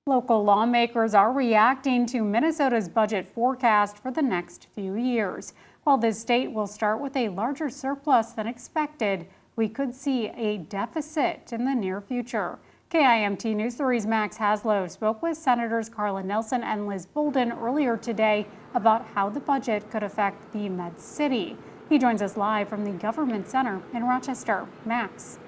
Local lawmakers are reacting to Minnesota's budget forecast for the next few years. While the state will start with a larger surplus than expected, we could see a deficit in the near future. KIMT News 3's Max Haslow spoke with Senators Carla Nelson and Liz Bolden earlier today about how the budget could affect the Med City. He joins us live from the Government Center in Rochester. Max.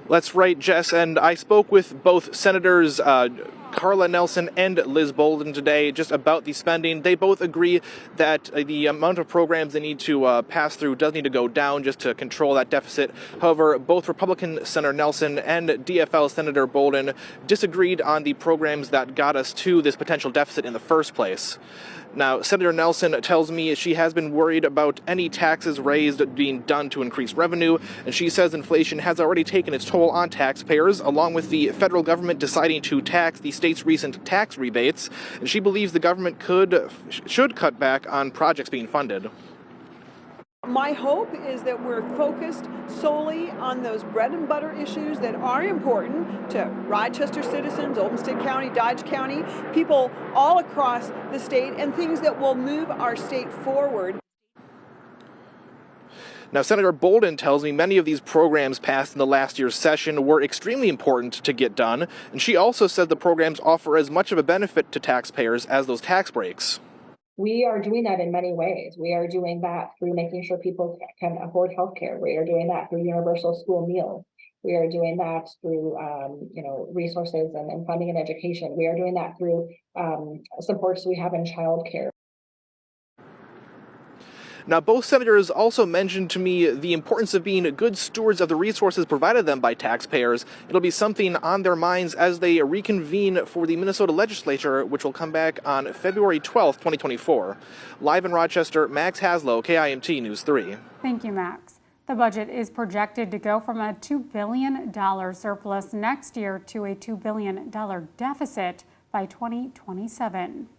That's right, Jess, and I spoke with both Senators Carla Nelson and Liz Bolden today just about the spending. They both agree that the amount of programs they need to pass through does need to go down just to control that deficit. However, both Republican Senator Nelson and DFL Senator Bolden disagreed on the programs that got us to this potential deficit in the first place. Now, Senator Nelson tells me she has been worried about any taxes raised being done to increase revenue, and she says inflation has already taken its toll on taxpayers, along with the federal government deciding to tax the state's recent tax rebates, and she believes the government should cut back on projects being funded. My hope is that we're focused solely on those bread and butter issues that are important to Rochester citizens, Olmsted County, Dodge County, people all across the state, and things that will move our state forward. Now, Senator Bolden tells me many of these programs passed in the last year's session were extremely important to get done, and she also said the programs offer as much of a benefit to taxpayers as those tax breaks. We are doing that in many ways. We are doing that through making sure people can afford health care. We are doing that through universal school meals. We are doing that through resources and funding and education. We are doing that through supports we have in childcare. Now, both senators also mentioned to me the importance of being good stewards of the resources provided them by taxpayers. It'll be something on their minds as they reconvene for the Minnesota legislature, which will come back on February 12th, 2024. Live in Rochester, Max Haslow, KIMT News 3. Thank you, Max. The budget is projected to go from a $2 billion surplus next year to a $2 billion deficit by 2027.